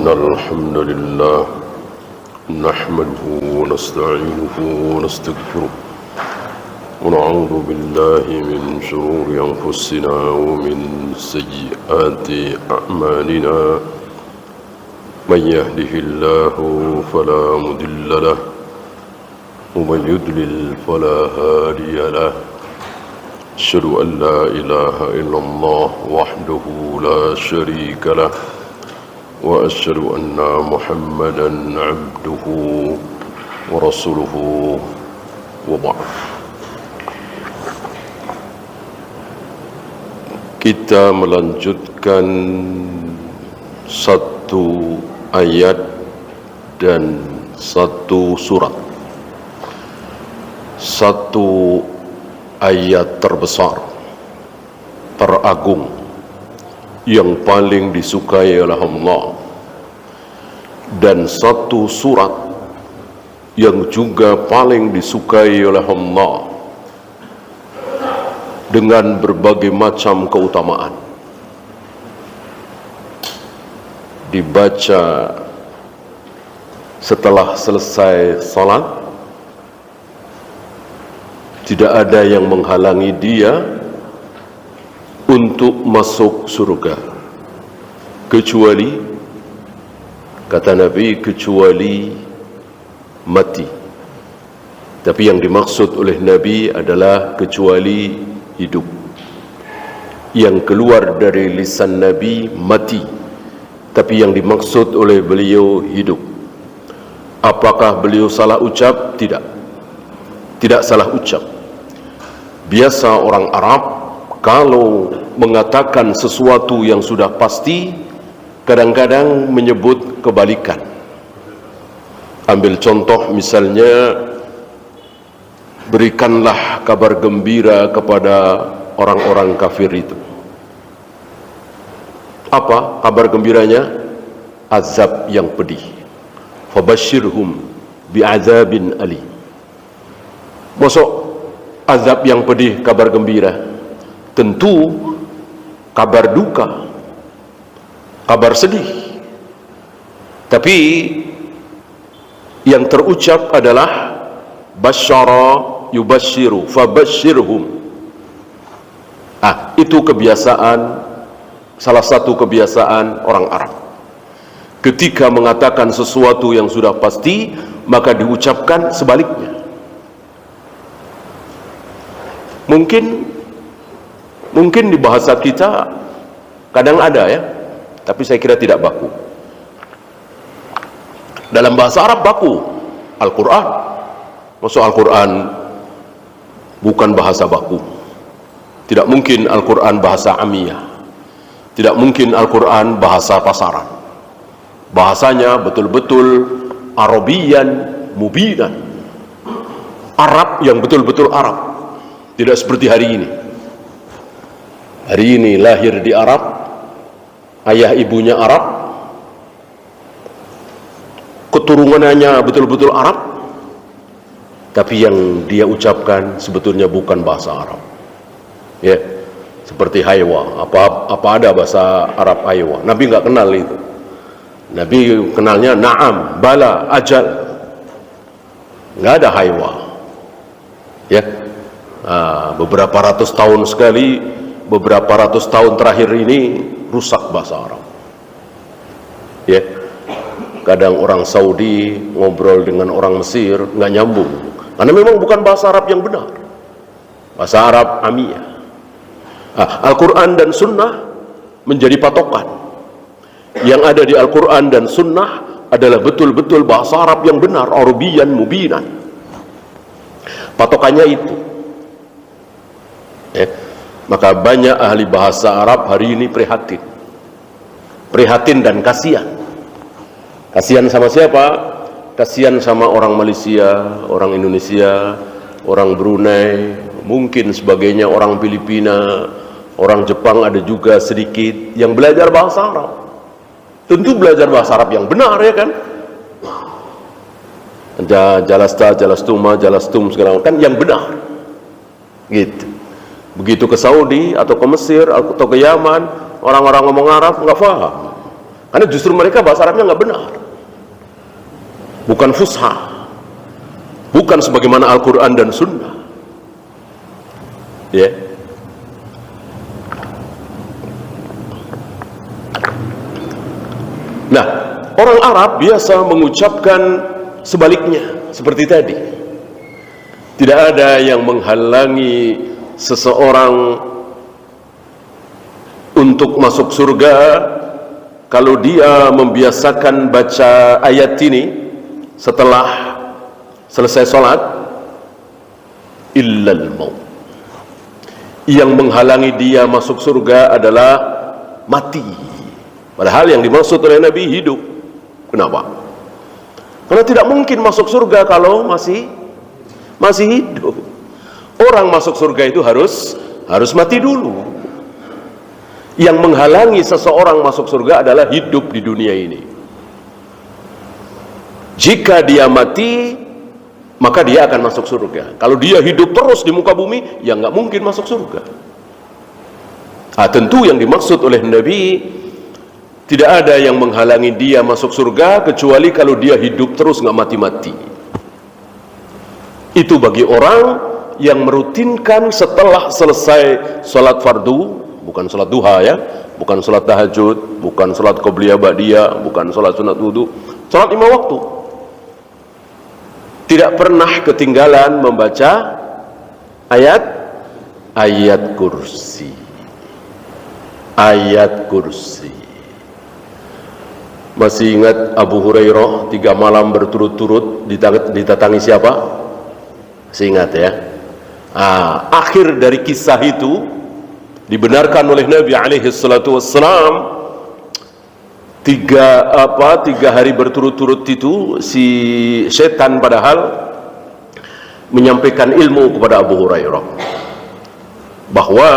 إن الحمد لله نحمده ونستعينه ونستغفره ونعوذ بالله من شرور أنفسنا ومن سيئات أعمالنا من يهده الله فلا مضل له ومن يضلل فلا هادي له أشهد أن لا إله إلا الله وحده لا شريك له وأشهد أن محمدا عبده ورسوله وبعد. Kita melanjutkan satu ayat dan satu surat, satu ayat terbesar, teragung, yang paling disukai oleh Allah, dan satu surat yang juga paling disukai oleh Allah dengan berbagai macam keutamaan. Dibaca setelah selesai salat, tidak ada yang menghalangi dia untuk masuk surga, kecuali, kata Nabi, kecuali mati. Tapi yang dimaksud oleh Nabi adalah kecuali hidup. Yang keluar dari lisan Nabi mati, tapi yang dimaksud oleh beliau hidup. Apakah beliau salah ucap? Tidak, tidak salah ucap. Biasa orang Arab kalau mengatakan sesuatu yang sudah pasti, kadang-kadang menyebut kebalikan. Ambil contoh misalnya, berikanlah kabar gembira kepada orang-orang kafir itu. Apa kabar gembiranya? Azab yang pedih. Fabashshirhum bi'adzabin alim. Masuk azab yang pedih kabar gembira? Tentu kabar duka, kabar sedih. Tapi yang terucap adalah basyara yubashshiru fabashshirhum. Itu kebiasaan, salah satu kebiasaan orang Arab. Ketika mengatakan sesuatu yang sudah pasti, maka diucapkan sebaliknya. Mungkin di bahasa kita kadang ada ya, tapi saya kira tidak baku. Dalam bahasa Arab baku, Al-Quran. Maksud Al-Quran bukan bahasa baku. Tidak mungkin Al-Quran bahasa amiyah. Tidak mungkin Al-Quran bahasa pasaran. Bahasanya betul-betul Arabiyan mubinan, Arab yang betul-betul Arab. Tidak seperti hari ini. Hari ini lahir di Arab, ayah ibunya Arab, keturunannya betul-betul Arab, tapi yang dia ucapkan sebetulnya bukan bahasa Arab. Ya, seperti haywa. Apa ada bahasa Arab haywa? Nabi nggak kenal itu. Nabi kenalnya na'am, bala, ajal. Nggak ada haywa. Ya, beberapa ratus tahun sekali, beberapa ratus tahun terakhir ini rusak bahasa Arab. Ya, kadang orang Saudi ngobrol dengan orang Mesir nggak nyambung, karena memang bukan bahasa Arab yang benar, bahasa Arab amiyah. Al-Quran dan Sunnah menjadi patokan. Yang ada di Al-Quran dan Sunnah adalah betul-betul bahasa Arab yang benar, Arabiyan mubinan. Patokannya itu. Ya. Maka banyak ahli bahasa Arab hari ini prihatin dan kasihan. Kasihan sama siapa? Kasihan sama orang Malaysia, orang Indonesia, orang Brunei, mungkin sebagainya, orang Filipina, orang Jepang ada juga sedikit yang belajar bahasa Arab. Tentu belajar bahasa Arab yang benar, ya kan? Jalasta, jalastuma, jalastum, segala kan yang benar. Gitu. Begitu ke Saudi atau ke Mesir atau ke Yaman, orang-orang ngomong Arab nggak paham. Karena justru mereka bahasa Arabnya nggak benar, bukan fusha, bukan sebagaimana Al-Quran dan Sunnah. Ya. Nah, orang Arab biasa mengucapkan sebaliknya, seperti tadi. Tidak ada yang menghalangi seseorang untuk masuk surga kalau dia membiasakan baca ayat ini setelah selesai sholat. Illal maut. Yang menghalangi dia masuk surga adalah mati. Padahal yang dimaksud oleh Nabi hidup. Kenapa? Karena tidak mungkin masuk surga kalau masih hidup. Orang masuk surga itu harus mati dulu. Yang menghalangi seseorang masuk surga adalah hidup di dunia ini. Jika dia mati, maka dia akan masuk surga. Kalau dia hidup terus di muka bumi, ya nggak mungkin masuk surga. Tentu yang dimaksud oleh Nabi, tidak ada yang menghalangi dia masuk surga kecuali kalau dia hidup terus nggak mati-mati. Itu bagi orang yang merutinkan setelah selesai sholat fardu, bukan sholat duha ya, bukan sholat tahajud, bukan sholat qobliyah ba'diyah, bukan sholat sunat wudu, sholat 5 waktu. Tidak pernah ketinggalan membaca ayat kursi. Ayat kursi. Masih ingat Abu Hurairah 3 malam berturut-turut didatangi siapa? Masih ingat ya? Akhir dari kisah itu dibenarkan oleh Nabi alaihi salatu wassalam. 3 hari berturut-turut itu si setan padahal menyampaikan ilmu kepada Abu Hurairah bahwa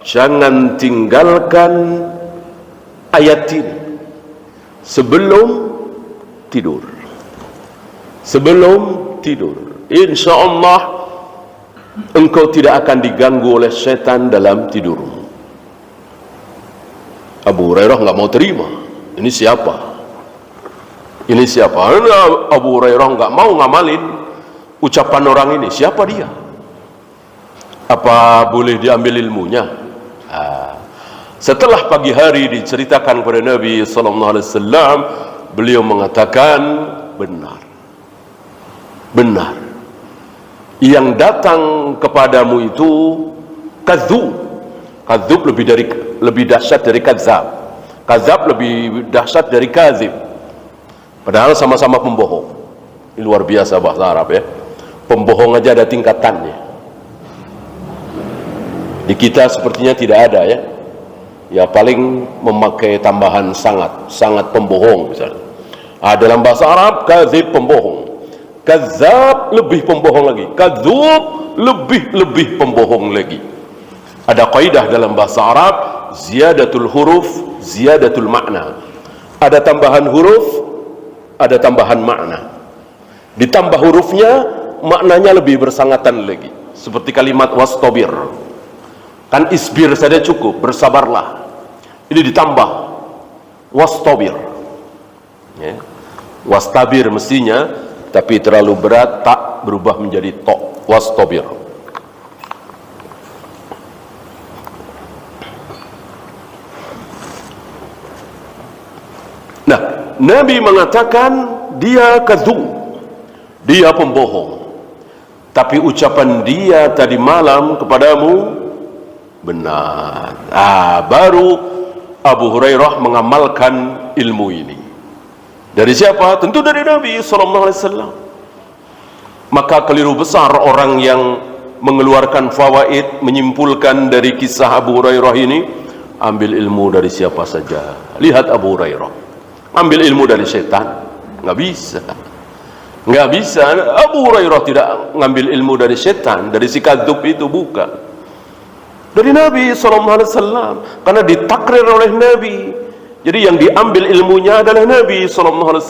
jangan tinggalkan ayat ini sebelum tidur. Sebelum tidur, insya Allah engkau tidak akan diganggu oleh setan dalam tidurmu. Abu Hurairah nggak mau terima. Ini siapa? Ini siapa? Abu Hurairah nggak mau ngamalin ucapan orang ini. Siapa dia? Apa boleh diambil ilmunya? Setelah pagi hari diceritakan kepada Nabi SAW, beliau mengatakan benar. Benar. Yang datang kepadamu itu kadzub. Kadzub lebih dahsyat dari kadzab. Kadzab lebih dahsyat dari kadzib. Padahal sama-sama pembohong. Ini luar biasa bahasa Arab ya. Pembohong aja ada tingkatannya. Di kita sepertinya tidak ada ya. Ya paling memakai tambahan sangat pembohong misalnya. Dalam bahasa Arab kadzib pembohong. Kadzab lebih pembohong lagi. Kadzub lebih pembohong lagi. Ada kaidah dalam bahasa Arab, ziyadatul huruf, ziyadatul makna. Ada tambahan huruf, ada tambahan makna. Ditambah hurufnya, maknanya lebih bersangatan lagi. Seperti kalimat wastabir. Kan isbir saja cukup, bersabarlah. Ini ditambah wastabir. Ya. Wastabir mestinya, tapi terlalu berat, tak berubah menjadi to. Wastabir. Nah, Nabi mengatakan dia kadzub, dia pembohong. Tapi ucapan dia tadi malam kepadamu benar. Baru Abu Hurairah mengamalkan ilmu ini. Dari siapa? Tentu dari Nabi SAW. Maka keliru besar orang yang mengeluarkan fawaid, menyimpulkan dari kisah Abu Hurairah ini, ambil ilmu dari siapa saja. Lihat Abu Hurairah. Ambil ilmu dari setan? Nggak bisa. Nggak bisa. Abu Hurairah tidak ngambil ilmu dari setan, dari si kadzub itu, bukan. Dari Nabi SAW. Karena ditakrir oleh Nabi. Jadi yang diambil ilmunya adalah Nabi SAW.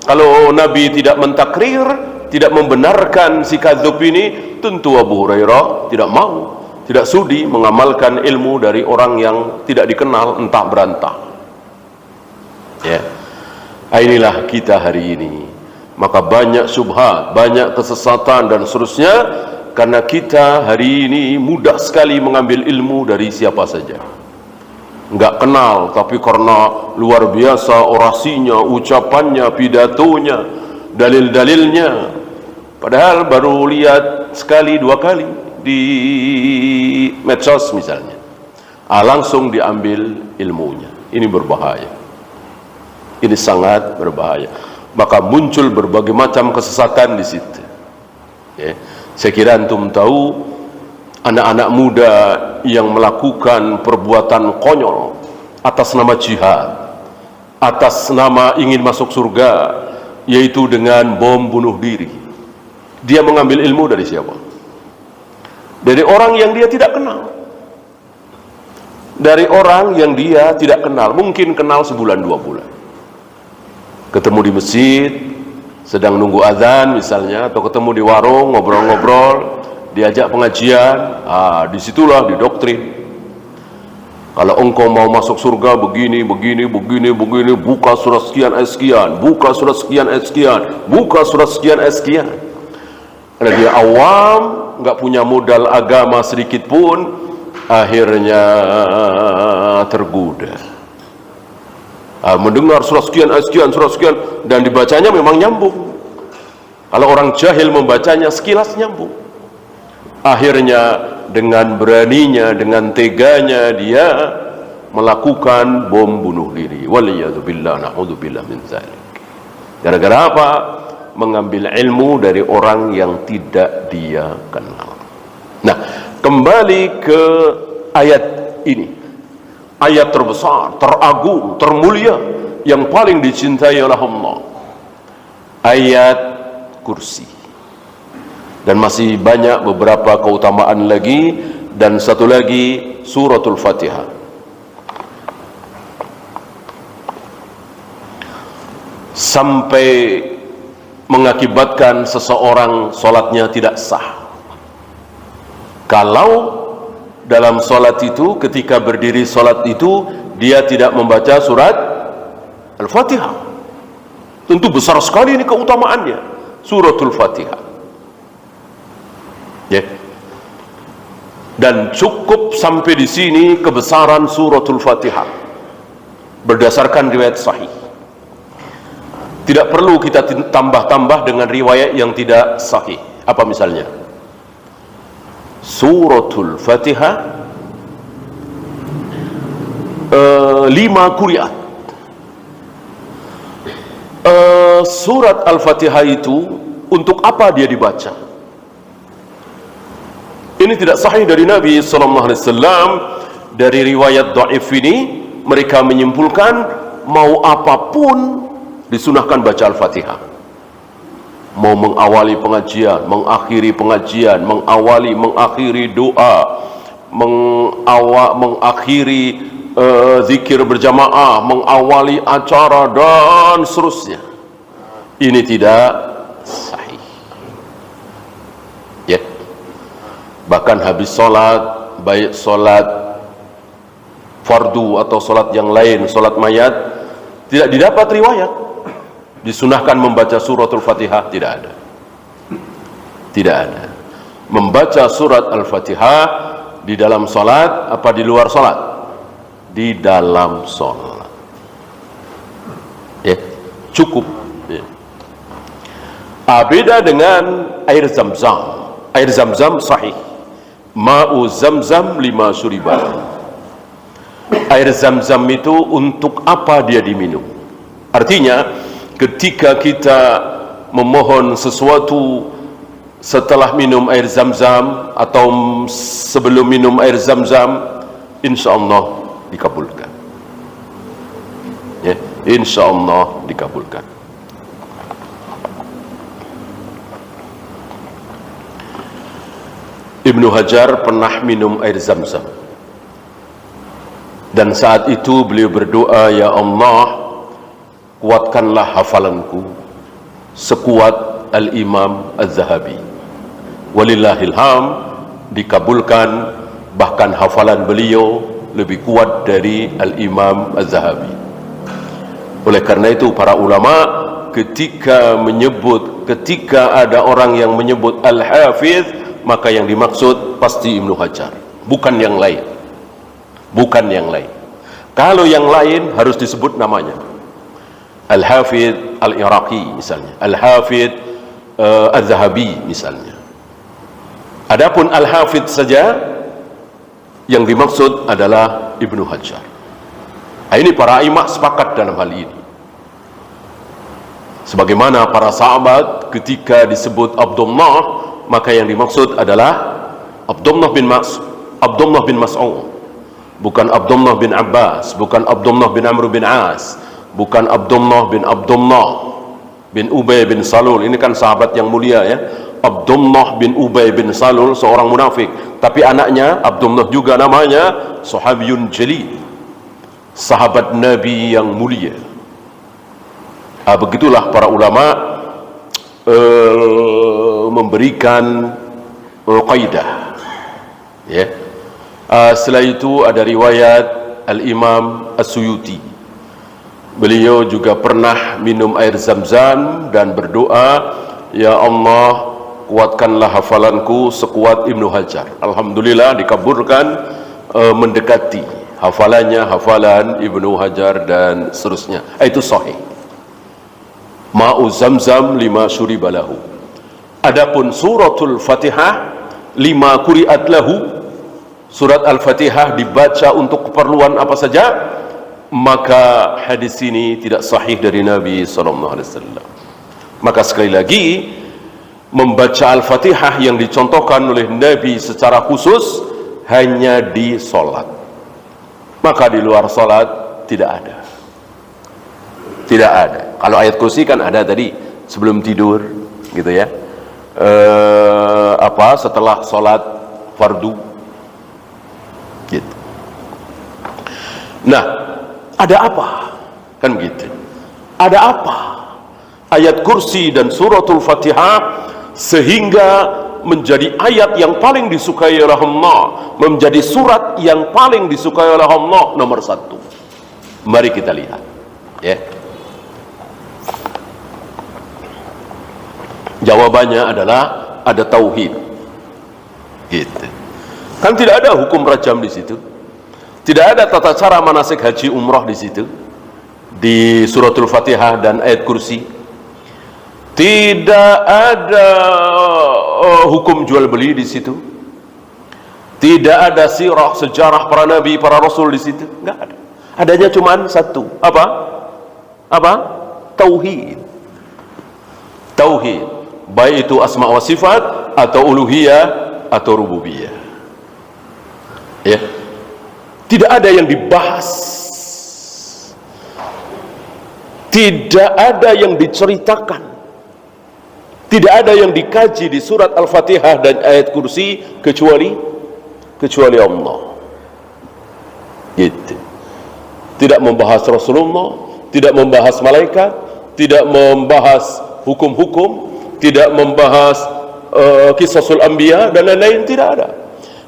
Kalau Nabi tidak mentakrir, tidak membenarkan si kadzub ini, tentu Abu Hurairah tidak mau, tidak sudi mengamalkan ilmu dari orang yang tidak dikenal, entah berantah. Ya, inilah kita hari ini. Maka banyak syubhat, banyak kesesatan dan seterusnya, karena kita hari ini mudah sekali mengambil ilmu dari siapa saja. Enggak kenal, tapi karena luar biasa orasinya, ucapannya, pidatonya, dalil-dalilnya, padahal baru lihat sekali dua kali di medsos misalnya, langsung diambil ilmunya. Ini berbahaya, ini sangat berbahaya. Maka muncul berbagai macam kesesatan di situ. Ya. Saya kira antum tahu, anak-anak muda yang melakukan perbuatan konyol atas nama jihad, atas nama ingin masuk surga, yaitu dengan bom bunuh diri. Dia mengambil ilmu dari siapa? Dari orang yang dia tidak kenal. Dari orang yang dia tidak kenal, mungkin kenal sebulan dua bulan. Ketemu di masjid, sedang nunggu azan misalnya, atau ketemu di warung, ngobrol-ngobrol, diajak pengajian, disitulah didoktrin. Kalau engkau mau masuk surga begini, begini, begini, begini, buka surat sekian ayat sekian, buka surat sekian ayat sekian, buka surat sekian ayat sekian. Karena dia awam, nggak punya modal agama sedikit pun, akhirnya tergoda. Mendengar surat sekian ayat sekian, surat sekian, dan dibacanya memang nyambung. Kalau orang jahil membacanya sekilas nyambung. Akhirnya dengan beraninya, dengan teganya dia melakukan bom bunuh diri. Waliyadzubillah, na'udzubillah min dzalik. Gara-gara apa? Mengambil ilmu dari orang yang tidak dia kenal. Nah, kembali ke ayat ini. Ayat terbesar, teragung, termulia, yang paling dicintai oleh Allah. Ayat kursi. Dan masih banyak beberapa keutamaan lagi, dan satu lagi suratul Fatihah. Sampai mengakibatkan seseorang solatnya tidak sah kalau dalam solat itu, ketika berdiri solat itu, dia tidak membaca surat Al-Fatihah. Tentu besar sekali ini keutamaannya, suratul Fatihah. Ya. Dan cukup sampai di sini kebesaran suratul Fatihah berdasarkan riwayat sahih. Tidak perlu kita tambah-tambah dengan riwayat yang tidak sahih. Apa misalnya? Suratul Fatihah 5 qiraat. Surat Al-Fatihah itu untuk apa dia dibaca? Ini tidak sahih dari Nabi SAW. Dari riwayat dhaif ini mereka menyimpulkan mau apapun disunahkan baca Al-Fatihah. Mau mengawali pengajian, mengakhiri pengajian, mengawali, mengakhiri doa, mengakhiri zikir berjamaah, mengawali acara dan seterusnya. Ini tidak sahih. Ya. Bahkan habis solat, baik solat fardu atau solat yang lain, solat mayat, tidak didapat riwayat disunahkan membaca suratul Fatihah. Tidak ada. Tidak ada. Membaca surat Al-Fatihah di dalam solat apa di luar solat? Di dalam solat. Ya, cukup. Ya. Beda dengan air zam-zam. Air zam-zam sahih. Ma'u zam-zam 5 syuribat. Air zam-zam itu untuk apa dia diminum? Artinya, ketika kita memohon sesuatu setelah minum air zam-zam atau sebelum minum air zam-zam, insyaallah dikabulkan. Ya, insyaallah dikabulkan. Ibnu Hajar pernah minum air zam-zam, dan saat itu beliau berdoa, ya Allah, kuatkanlah hafalanku sekuat Al-Imam Az-Zahabi. Walillahilham, dikabulkan, bahkan hafalan beliau lebih kuat dari Al-Imam Az-Zahabi. Oleh karena itu para ulama ketika ada orang yang menyebut Al-Hafiz, maka yang dimaksud pasti Ibnu Hajar, bukan yang lain. Bukan yang lain. Kalau yang lain harus disebut namanya. Al-Hafidh Al-Iraqi misalnya, Al-Hafidh Al-Zahabi misalnya. Adapun Al-Hafidh saja yang dimaksud adalah Ibnu Hajar. Ini para imam sepakat dalam hal ini. Sebagaimana para sahabat ketika disebut Abdullah, maka yang dimaksud adalah Abdullah bin Mas'ud, bukan Abdullah bin Abbas, bukan Abdullah bin Amr bin As, bukan Abdullah bin Ubay bin Salul. Ini kan sahabat yang mulia ya. Abdullah bin Ubay bin Salul seorang munafik, tapi anaknya Abdullah juga namanya sahabiyun jalil, sahabat Nabi yang mulia. Begitulah para ulama memberikan kaidah ya. Setelah itu ada riwayat Al-Imam As-Suyuti. Beliau juga pernah minum air Zam-Zam dan berdoa, ya Allah, kuatkanlah hafalanku sekuat Ibnu Hajar. Alhamdulillah dikabulkan, mendekati hafalannya hafalan Ibnu Hajar dan seterusnya. Itu sahih. Ma'u Zam-Zam lima syuriba lahu. Adapun suratul Fatihah lima quri'at lahu, surat Al-Fatihah dibaca untuk keperluan apa saja, maka hadis ini tidak sahih dari Nabi SAW. Maka sekali lagi, membaca Al-Fatihah yang dicontohkan oleh Nabi secara khusus hanya di solat. Maka di luar solat tidak ada. Tidak ada. Kalau ayat kursi kan ada tadi sebelum tidur, gitu ya. Setelah solat fardu, gitu. Nah, ada apa? Kan begitu. Ada apa? Ayat kursi dan suratul Fatihah sehingga menjadi ayat yang paling disukai oleh Allah, menjadi surat yang paling disukai oleh Allah nomor 1. Mari kita lihat ya. Jawabannya adalah ada tauhid. Gitu. Kan tidak ada hukum rajam di situ. Tidak ada tata cara manasik haji umrah di situ. Di suratul Fatihah dan ayat kursi. Tidak ada hukum jual beli di situ. Tidak ada sirah sejarah para nabi, para rasul di situ. Enggak ada. Adanya cuma satu. Apa? Tauhid. Tauhid. Baik itu asma wa sifat atau uluhiyah atau rububiyah. Ya. Tidak ada yang dibahas. Tidak ada yang diceritakan. Tidak ada yang dikaji di surat Al-Fatihah dan ayat kursi kecuali Allah. Gitu. Tidak membahas Rasulullah, tidak membahas malaikat, tidak membahas hukum-hukum, tidak membahas Qisasul Anbiya dan lain-lain, tidak ada.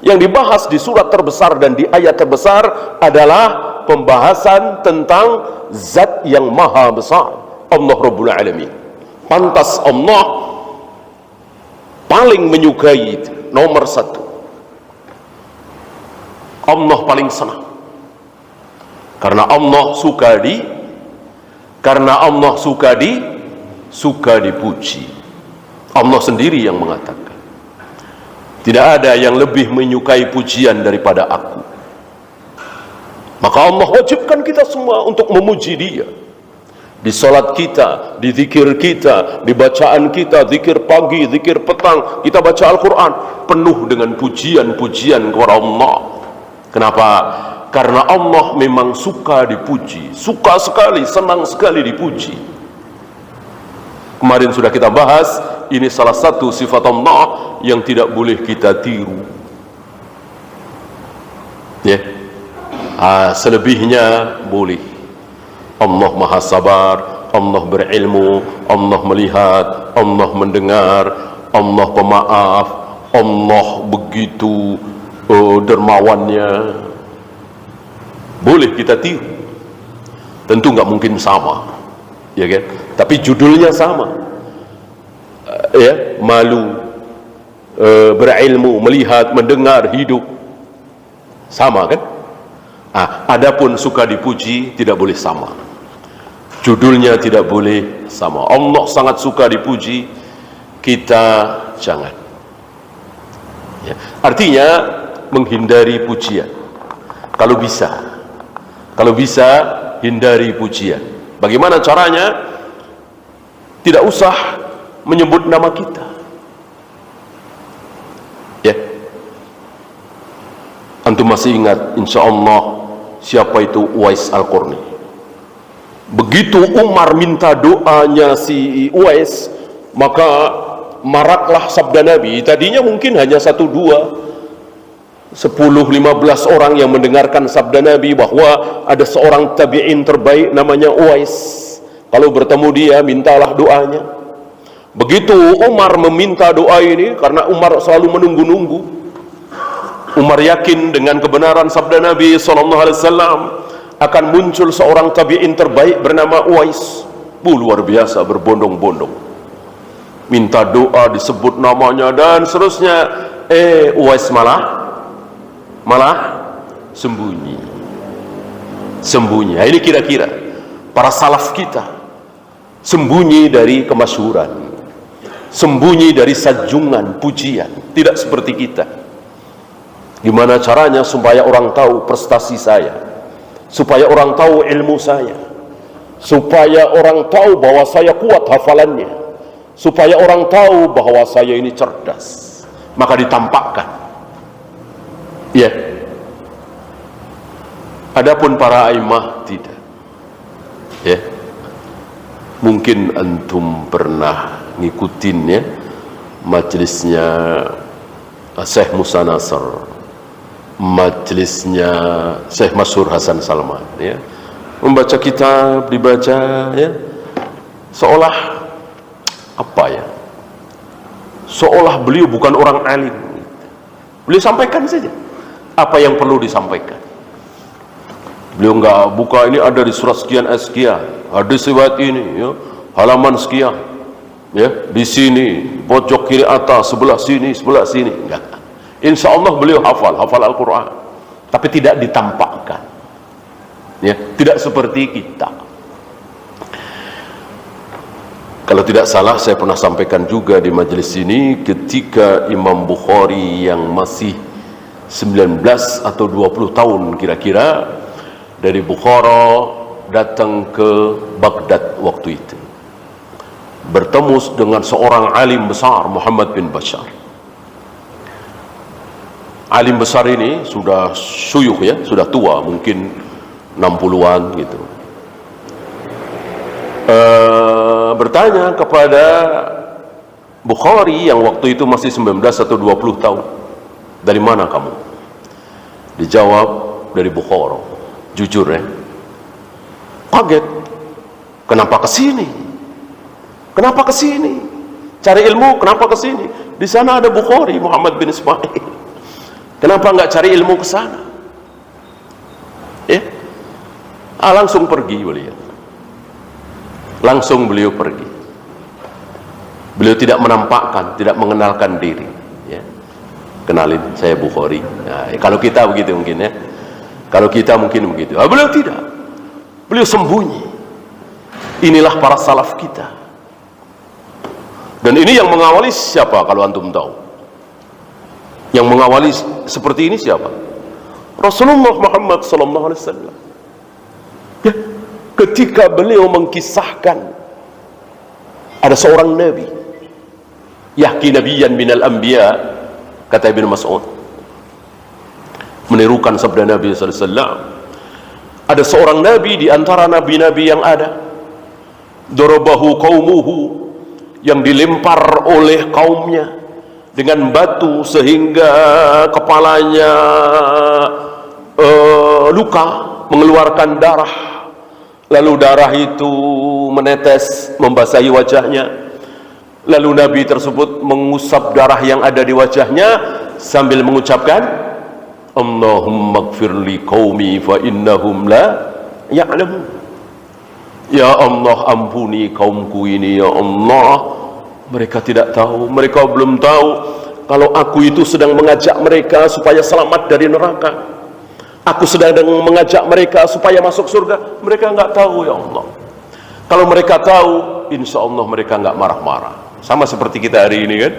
Yang dibahas di surat terbesar dan di ayat terbesar adalah pembahasan tentang zat yang maha besar, Allah Rabbul Alamin. Pantas Allah paling menyukai itu, nomor 1. Allah paling senang karena Allah suka dipuji. Allah sendiri yang mengatakan, tidak ada yang lebih menyukai pujian daripada aku. Maka Allah wajibkan kita semua untuk memuji Dia. Di salat kita, di zikir kita, di bacaan kita, zikir pagi, zikir petang, kita baca Al-Quran penuh dengan pujian-pujian kepada Allah. Kenapa? Karena Allah memang suka dipuji, suka sekali, senang sekali dipuji. Kemarin sudah kita bahas, ini salah satu sifat Allah yang tidak boleh kita tiru. Ya. Selebihnya boleh. Allah maha sabar, Allah berilmu, Allah melihat, Allah mendengar, Allah pemaaf, Allah begitu dermawannya. Boleh kita tiru. Tentu nggak mungkin sama, ya kan? Tapi judulnya sama, ya, malu, berilmu, melihat, mendengar, hidup, sama kan? Adapun suka dipuji tidak boleh sama, judulnya tidak boleh sama. Allah sangat suka dipuji, kita jangan. Ya. Artinya menghindari pujian, kalau bisa hindari pujian. Bagaimana caranya? Tidak usah menyebut nama kita, ya. Antum masih ingat insyaallah siapa itu Uwais Al-Qarni? Begitu Umar minta doanya si Uwais, maka maraklah sabda Nabi. Tadinya mungkin hanya 1, 2, 10, 15 orang yang mendengarkan sabda Nabi bahwa ada seorang tabi'in terbaik namanya Uwais. Kalau bertemu dia, mintalah doanya. Begitu Umar meminta doa ini, karena Umar selalu menunggu-nunggu. Umar yakin dengan kebenaran sabda Nabi SAW akan muncul seorang tabi'in terbaik bernama Uwais. Luar biasa, berbondong-bondong. Minta doa, disebut namanya dan seterusnya. Uwais malah sembunyi. Ini kira-kira para salaf kita sembunyi dari kemasyhuran, sembunyi dari sanjungan, pujian. Tidak seperti kita. Gimana caranya supaya orang tahu prestasi saya, supaya orang tahu ilmu saya, supaya orang tahu bahwa saya kuat hafalannya, supaya orang tahu bahwa saya ini cerdas, maka ditampakkan. Ya. Adapun para a'immah tidak. Ya. Mungkin antum pernah ngikutin, ya, majelisnya Syekh Musa Nasr, majelisnya Syekh Masyhur Hasan Salman, ya. Membaca kitab, dibaca, ya. Seolah apa, ya? Seolah beliau bukan orang alim. Beliau sampaikan saja apa yang perlu disampaikan. Beliau nggak buka, ini ada di surat sekian ayat sekian, hadis riwayat ini, ya, halaman sekian, ya, di sini pojok kiri atas, sebelah sini, enggak. Insya Allah beliau hafal Al-Quran, tapi tidak ditampakkan, ya, tidak seperti kita. Kalau tidak salah saya pernah sampaikan juga di majelis ini, ketika Imam Bukhari yang masih 19 atau 20 tahun kira-kira dari Bukhara datang ke Baghdad waktu itu, bertemu dengan seorang alim besar, Muhammad bin Bashar. Alim besar ini sudah syuyukh, ya, sudah tua, mungkin 60-an gitu. Bertanya kepada Bukhari yang waktu itu masih 19 atau 20 tahun, dari mana kamu? Dijawab, dari Bukhara. Jujur, ya, kaget. Kenapa kesini? Kenapa kesini? Cari ilmu, kenapa kesini? Di sana ada Bukhari, Muhammad bin Ismail. Kenapa nggak cari ilmu ke sana? Ya, langsung pergi beliau. Langsung beliau pergi. Beliau tidak menampakkan, tidak mengenalkan diri, ya. Kenalin, saya Bukhari. Nah, kalau kita begitu mungkin, ya. Kalau kita mungkin begitu. Beliau tidak. Beliau sembunyi. Inilah para salaf kita. Dan ini yang mengawali siapa kalau antum tahu? Yang mengawali seperti ini siapa? Rasulullah Muhammad SAW. Ya, ketika beliau mengkisahkan ada seorang nabi, yahki nabiyyan minal anbiya, kata Ibnu Mas'ud, menirukan sabda Nabi SAW. Ada seorang nabi di antara nabi-nabi yang ada, darabahu qaumuhu, yang dilempar oleh kaumnya dengan batu sehingga kepalanya luka, mengeluarkan darah, lalu darah itu menetes membasahi wajahnya, lalu Nabi tersebut mengusap darah yang ada di wajahnya sambil mengucapkan, Allahumma gfirli qaumi fa innahum la ya'lamun. Ya Allah, ampuni kaumku ini ya Allah. Mereka tidak tahu, mereka belum tahu kalau aku itu sedang mengajak mereka supaya selamat dari neraka. Aku sedang mengajak mereka supaya masuk surga. Mereka nggak tahu ya Allah. Kalau mereka tahu, insya Allah mereka nggak marah-marah. Sama seperti kita hari ini kan.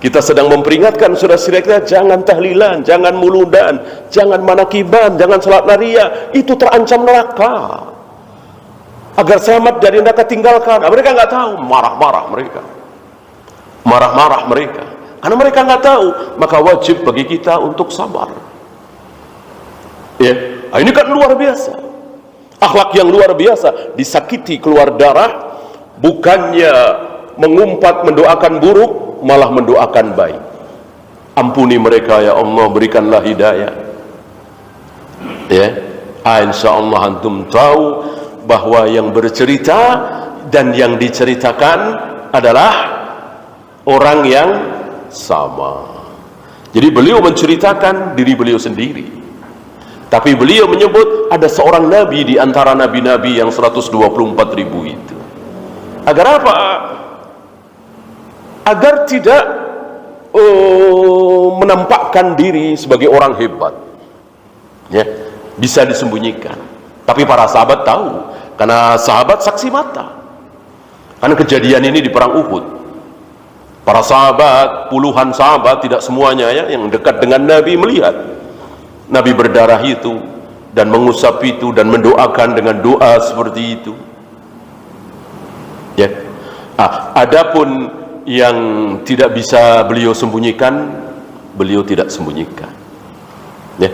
Kita sedang memperingatkan saudara-saudara kita, jangan tahlilan, jangan muludan, jangan manakiban, jangan salat naria. Itu terancam neraka. Agar selamat dari neraka tinggalkan. Mereka nggak tahu, marah-marah mereka. Marah-marah mereka. Karena mereka nggak tahu, maka wajib bagi kita untuk sabar. Ya, ini kan luar biasa. Akhlak yang luar biasa, disakiti keluar darah, bukannya mengumpat mendoakan buruk, malah mendoakan baik. Ampuni mereka ya Allah, berikanlah hidayah. Ya, insya Allah antum tahu bahwa yang bercerita dan yang diceritakan adalah orang yang sama. Jadi beliau menceritakan diri beliau sendiri, tapi beliau menyebut ada seorang nabi di antara nabi-nabi yang 124.000 itu. Agar apa? Agar tidak menampakkan diri sebagai orang hebat, ya, bisa disembunyikan. Tapi para sahabat tahu, karena sahabat saksi mata. Karena kejadian ini di perang Uhud, para sahabat, puluhan sahabat, tidak semuanya ya, yang dekat dengan Nabi melihat Nabi berdarah itu dan mengusap itu dan mendoakan dengan doa seperti itu. Ya, adapun yang tidak bisa beliau sembunyikan, beliau tidak sembunyikan. Ya,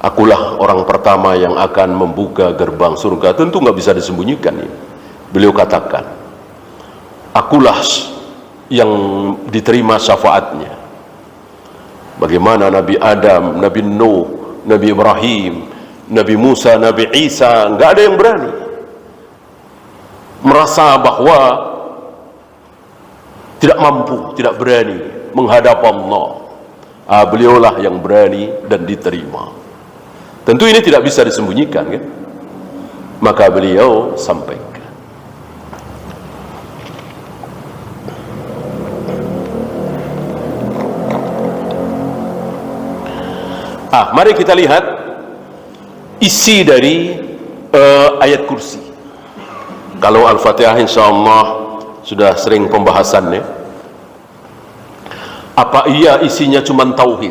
akulah orang pertama yang akan membuka gerbang surga. Tentu nggak bisa disembunyikan. Ya. Beliau katakan, akulah yang diterima syafaatnya. Bagaimana Nabi Adam, Nabi Nuh, Nabi Ibrahim, Nabi Musa, Nabi Isa, nggak ada yang berani merasa bahwa tidak mampu, tidak berani menghadap Allah. Beliaulah yang berani dan diterima. Tentu ini tidak bisa disembunyikan kan? Maka beliau sampaikan. Mari kita lihat isi dari ayat kursi. Kalau Al-Fatihah insyaallah sudah sering pembahasannya. Apa iya isinya cuma tauhid?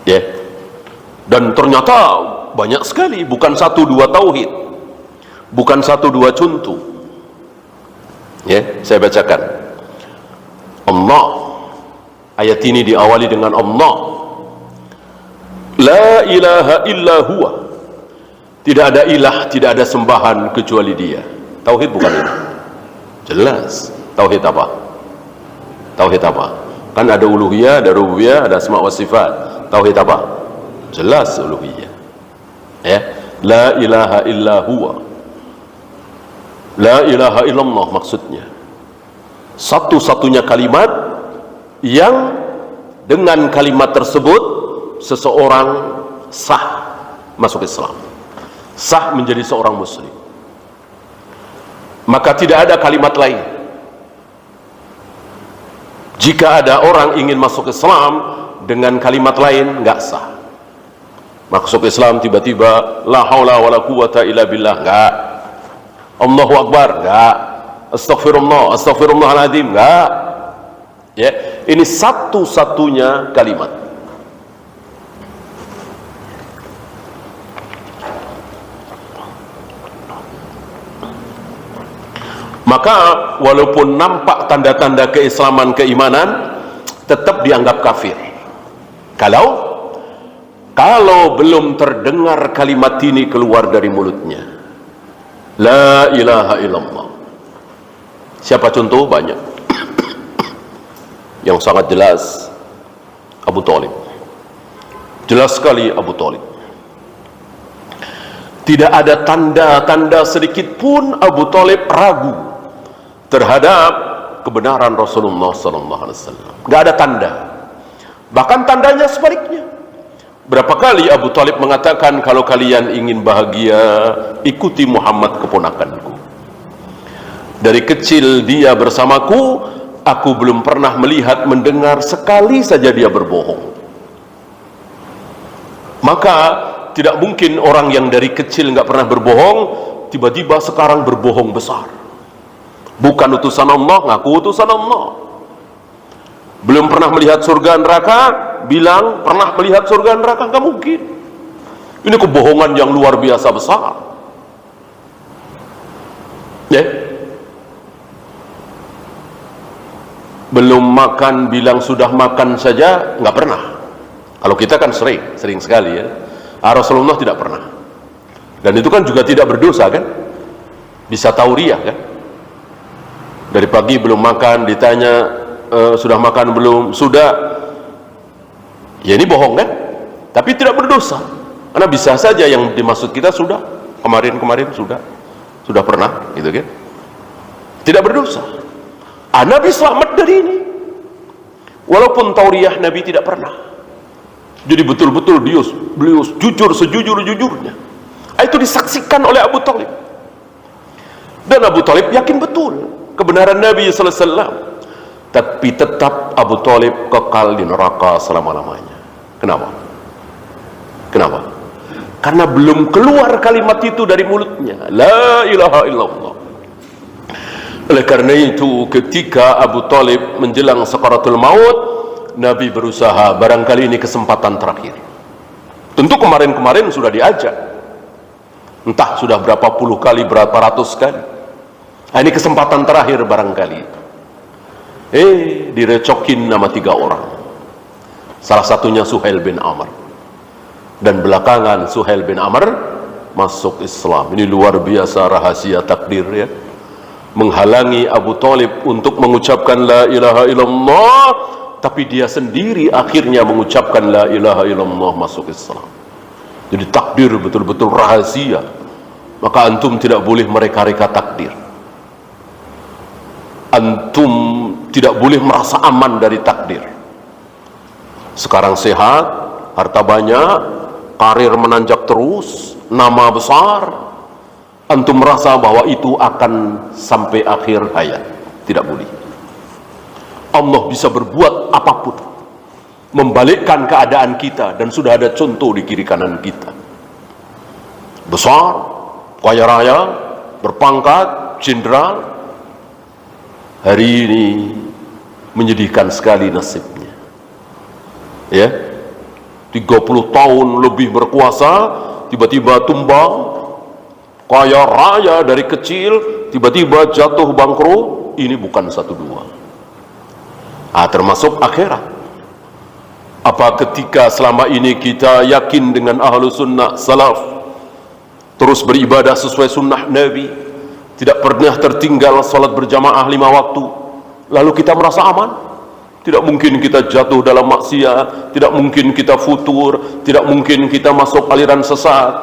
Ya. Dan ternyata banyak sekali, bukan satu dua tauhid, bukan satu dua contoh. Ya, saya bacakan. Allah, ayat ini diawali dengan Allah. La ilaha illa huwa. Tidak ada ilah, tidak ada sembahan kecuali Dia. Tauhid bukan ini? Jelas. Tauhid apa? Tauhid apa? Kan ada uluhiyah, ada rububiyah, ada asma wa sifat. Tauhid apa? Jelas uluhiyah. Ya, la ilaha illa huwa. La ilaha illallah maksudnya. Satu-satunya kalimat yang dengan kalimat tersebut seseorang sah masuk Islam, sah menjadi seorang muslim. Maka tidak ada kalimat lain. Jika ada orang ingin masuk Islam dengan kalimat lain, nggak sah. Masuk Islam tiba-tiba la haula wala quwata illa billah, nggak. Allahu akbar, nggak. Astaghfirullah, astaghfirullahaladzim, nggak. Ya, ini satu-satunya kalimat. Maka walaupun nampak tanda-tanda keislaman, keimanan, tetap dianggap kafir. Kalau belum terdengar kalimat ini keluar dari mulutnya. La ilaha illallah. Siapa contoh? Banyak. Yang sangat jelas Abu Thalib. Jelas sekali Abu Thalib. Tidak ada tanda-tanda sedikit pun Abu Thalib ragu terhadap kebenaran Rasulullah SAW. Nggak ada tanda. Bahkan tandanya sebaliknya. Berapa kali Abu Thalib mengatakan, kalau kalian ingin bahagia, ikuti Muhammad keponakanku. Dari kecil dia bersamaku, aku belum pernah melihat, mendengar sekali saja dia berbohong. Maka tidak mungkin orang yang dari kecil nggak pernah berbohong, tiba-tiba sekarang berbohong besar. Bukan utusan Allah, ngaku utusan Allah. Belum pernah melihat surga neraka, bilang pernah melihat surga neraka, nggak mungkin. Ini kebohongan yang luar biasa besar. Ya. Belum makan, bilang sudah makan saja, nggak pernah. Kalau kita kan sering sekali ya. Rasulullah tidak pernah. Dan itu kan juga tidak berdosa kan? Bisa tauriah kan? Dari pagi belum makan, ditanya sudah makan belum? Sudah. Ya ini bohong kan? Tapi tidak berdosa. Karena bisa saja yang dimaksud kita sudah kemarin sudah pernah, gitu kan? Tidak berdosa. Nabi selamat dari ini. Walaupun tauriah Nabi tidak pernah. Jadi betul-betul beliau jujur sejujur-jujurnya. Itu disaksikan oleh Abu Thalib. Dan Abu Thalib yakin betul kebenaran Nabi sallallahu alaihi wasallam. Tapi tetap Abu Thalib kekal di neraka selama-lamanya. Kenapa? Karena belum keluar kalimat itu dari mulutnya, la ilaha illallah. Oleh karena itu, ketika Abu Thalib menjelang sakaratul maut, Nabi berusaha, barangkali ini kesempatan terakhir. Tentu kemarin-kemarin sudah diajak, entah sudah berapa puluh kali, berapa ratus kali. Ini kesempatan terakhir barangkali. Direcokin nama 3 orang. Salah satunya Suhail bin Amr. Dan belakangan Suhail bin Amr masuk Islam. Ini luar biasa rahasia takdir ya. Menghalangi Abu Thalib untuk mengucapkan la ilaha illallah, tapi dia sendiri akhirnya mengucapkan la ilaha illallah, masuk Islam. Jadi takdir betul-betul rahasia. Maka antum tidak boleh mereka-reka takdir. Antum tidak boleh merasa aman dari takdir. Sekarang sehat, harta banyak, karir menanjak terus, nama besar, antum merasa bahwa itu akan sampai akhir hayat. Tidak boleh. Allah bisa berbuat apapun, membalikkan keadaan kita, dan sudah ada contoh di kiri kanan kita. Besar, kaya raya, berpangkat, jenderal, hari ini menyedihkan sekali nasibnya. Ya, 30 tahun lebih berkuasa, tiba-tiba tumbang. Kaya raya dari kecil, tiba-tiba jatuh bangkrut. Ini bukan 1-2. Termasuk akhirat. Apa ketika selama ini kita yakin dengan ahlu sunnah salaf, terus beribadah sesuai sunnah Nabi, tidak pernah tertinggal salat berjamaah 5 waktu, lalu kita merasa aman? Tidak mungkin kita jatuh dalam maksiat, tidak mungkin kita futur, tidak mungkin kita masuk aliran sesat.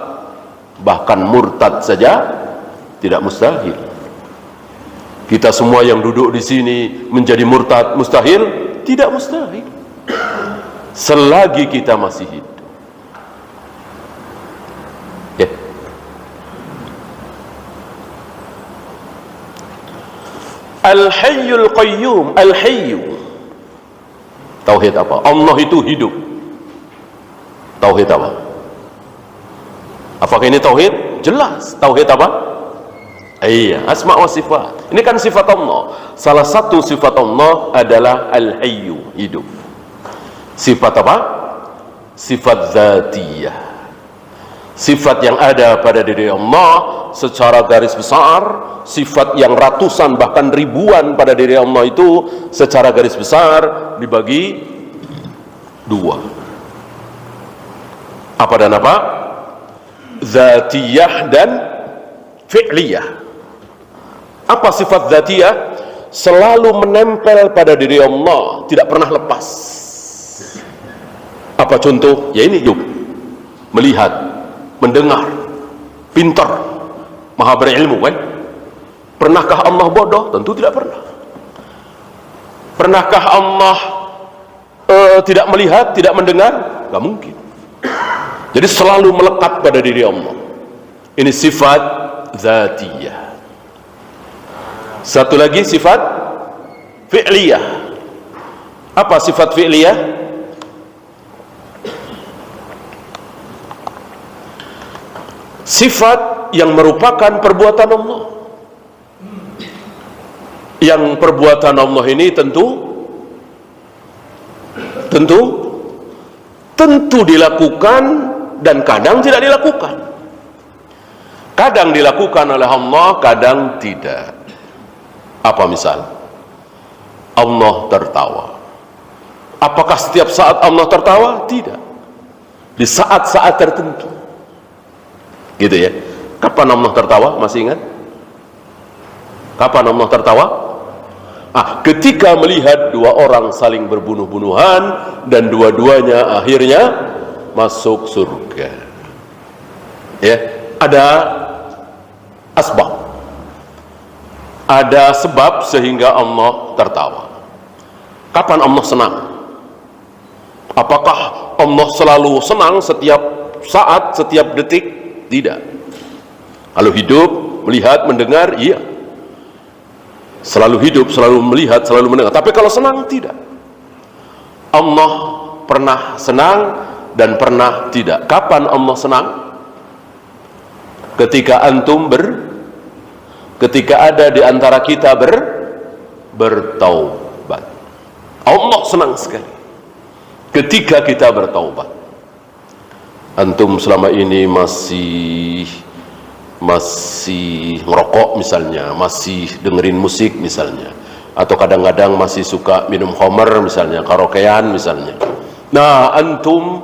Bahkan murtad saja tidak mustahil. Kita semua yang duduk di sini menjadi murtad mustahil? Tidak mustahil. Selagi kita masih hidup. Ya. Al-Hayyul Qayyum. Al-Hayyu. Tauhid apa? Allah itu hidup. Tauhid apa? Apakah ini tauhid? Jelas. Tauhid apa? Iya, asma wa sifat. Ini kan sifat Allah. Salah satu sifat Allah adalah Al-Hayyu, hidup. Sifat apa? Sifat zatiyah. Sifat yang ada pada diri Allah secara garis besar, sifat yang ratusan bahkan ribuan pada diri Allah itu secara garis besar dibagi 2. Apa dan apa? Zatiyah dan fi'liyah. Apa sifat zatiyah? Selalu menempel pada diri Allah, tidak pernah lepas. Apa contoh? Ya ini hidup, melihat, mendengar, pintar, maha berilmu kan? Pernahkah Allah bodoh? Tentu tidak pernah. Pernahkah Allah tidak melihat, tidak mendengar? Gak mungkin. Jadi selalu melekat pada diri Allah. Ini sifat zatiyah. Satu lagi sifat fi'liyah. Apa sifat fi'liyah? Sifat yang merupakan perbuatan Allah. Yang perbuatan Allah ini tentu dilakukan dan kadang tidak dilakukan. Kadang dilakukan oleh Allah, kadang tidak. Apa misal? Allah tertawa. Apakah setiap saat Allah tertawa? Tidak. Di saat-saat tertentu. Gitu ya. Kapan Allah tertawa? Masih ingat? Kapan Allah tertawa? Ketika melihat dua orang saling berbunuh-bunuhan dan dua-duanya akhirnya masuk surga. Ya, ada asbab. Ada sebab sehingga Allah tertawa. Kapan Allah senang? Apakah Allah selalu senang setiap saat, setiap detik? Tidak. Kalau hidup, melihat, mendengar, iya. Selalu hidup, selalu melihat, selalu mendengar. Tapi kalau senang, tidak. Allah pernah senang dan pernah tidak. Kapan Allah senang? Ketika ketika ada di antara kita bertaubat. Allah senang sekali ketika kita bertaubat. Antum selama ini masih ngerokok misalnya, masih dengerin musik misalnya, atau kadang-kadang masih suka minum khamar misalnya, karaokean misalnya. Nah, antum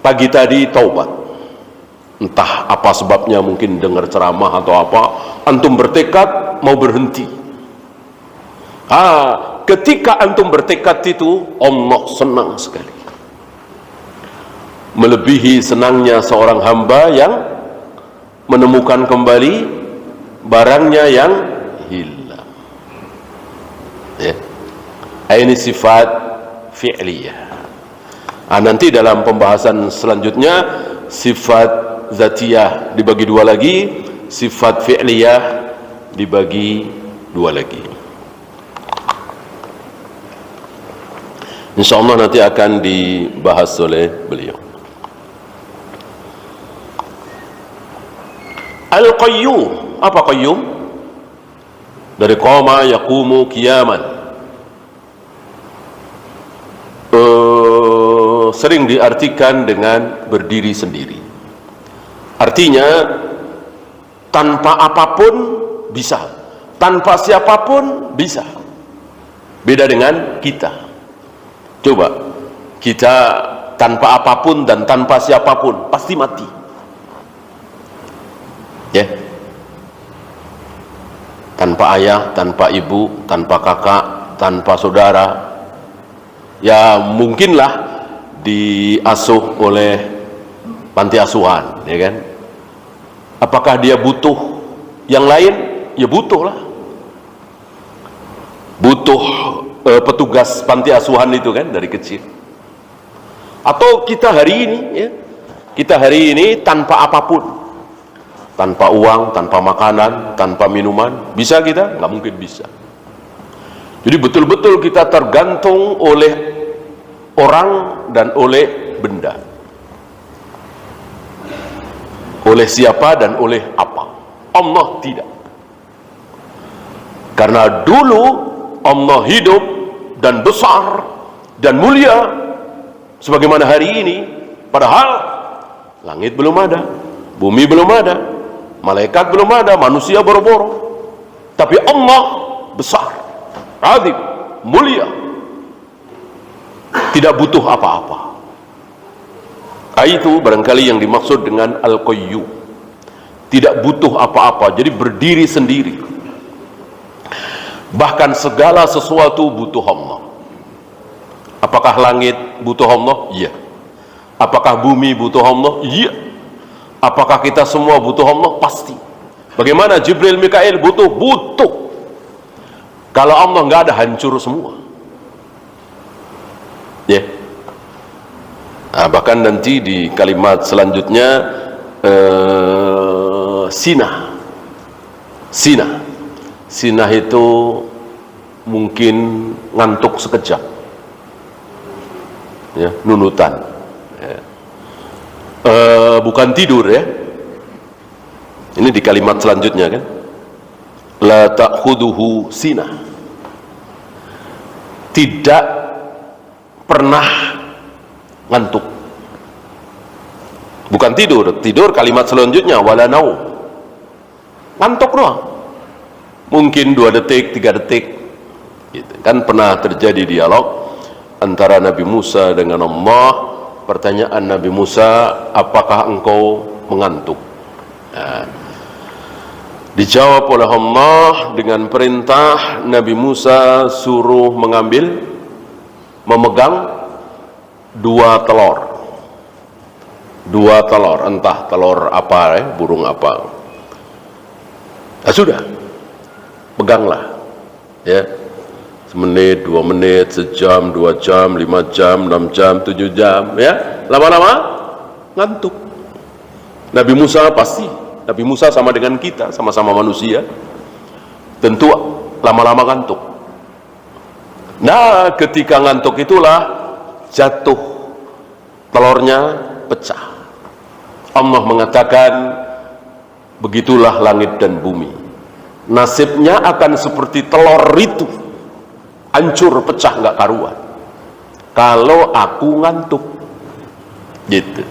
pagi tadi taubat. Entah apa sebabnya, mungkin dengar ceramah atau apa, antum bertekad mau berhenti. Ketika antum bertekad itu, Allah senang sekali. Melebihi senangnya seorang hamba yang menemukan kembali barangnya yang hilang. Ya. Ini sifat fi'liyah. Nanti dalam pembahasan selanjutnya sifat zatiyah dibagi dua lagi, sifat fi'liyah dibagi dua lagi. InsyaAllah nanti akan dibahas oleh beliau. Al-Qayyum. Apa Qayyum? Dari qama yaqumu qiyaman. Sering diartikan dengan berdiri sendiri. Artinya tanpa apapun bisa, tanpa siapapun bisa. Beda dengan kita. Coba kita tanpa apapun dan tanpa siapapun pasti mati. Ya, tanpa ayah, tanpa ibu, tanpa kakak, tanpa saudara, ya mungkinlah diasuh oleh panti asuhan, ya kan? Apakah dia butuh yang lain? Ya butuh lah, butuh petugas panti asuhan itu kan dari kecil. Atau kita hari ini, ya, kita hari ini tanpa apapun. Tanpa uang, tanpa makanan, tanpa minuman, bisa kita? Nggak mungkin bisa. Jadi betul-betul kita tergantung oleh orang dan oleh benda. Oleh siapa dan oleh apa. Allah tidak. Karena dulu Allah hidup dan besar dan mulia sebagaimana hari ini, padahal langit belum ada, bumi belum ada, malaikat belum ada, manusia boro-boro. Tapi Allah besar, azim, mulia, tidak butuh apa-apa. Itu barangkali yang dimaksud dengan Al-Qayyum. Tidak butuh apa-apa, jadi berdiri sendiri. Bahkan segala sesuatu butuh Allah. Apakah langit butuh Allah? Iya. Apakah bumi butuh Allah? Iya. Apakah kita semua butuh Allah? Pasti. Bagaimana Jibril, Mikail butuh? Butuh. Kalau Allah nggak ada, hancur semua. Ya. Bahkan nanti di kalimat selanjutnya sinah itu mungkin ngantuk sekejap, ya, nunutan, ya. Bukan tidur, ya. Ini di kalimat selanjutnya, kan, la ta'khuduhu sinah, tidak pernah ngantuk. Bukan tidur kalimat selanjutnya wala naum, ngantuk doang, mungkin 2 detik 3 detik gitu. Kan pernah terjadi dialog antara Nabi Musa dengan Allah. Pertanyaan Nabi Musa, apakah engkau mengantuk? Nah, dijawab oleh Allah dengan perintah Nabi Musa suruh memegang 2 telur, entah telur apa, burung apa. Nah, sudah, peganglah, ya, semenit, 2 menit, sejam, 2 jam, 5 jam, 6 jam, 7 jam, ya, lama-lama ngantuk. Nabi Musa sama dengan kita, sama-sama manusia, tentu lama-lama ngantuk. Nah, ketika ngantuk itulah jatuh, telurnya pecah. Allah mengatakan, begitulah langit dan bumi, nasibnya akan seperti telur itu, hancur, pecah, nggak karuan, kalau aku ngantuk. Gitu.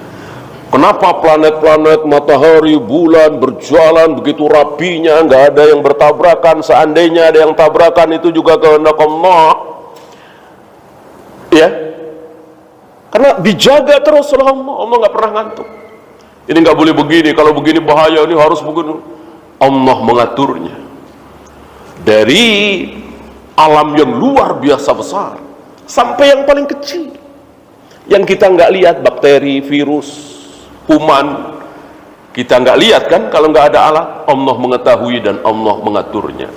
Kenapa planet-planet, matahari, bulan berjalan begitu rapinya, nggak ada yang bertabrakan? Seandainya ada yang tabrakan, itu juga kehendak Allah, ya, karena dijaga terus oleh Allah. Allah nggak pernah ngantuk. Ini nggak boleh begini, kalau begini bahaya, ini harus begini. Allah mengaturnya dari alam yang luar biasa besar sampai yang paling kecil, yang kita nggak lihat, bakteri, virus, kuman, kita nggak lihat, kan, kalau nggak ada alat. Allah mengetahui dan Allah mengaturnya.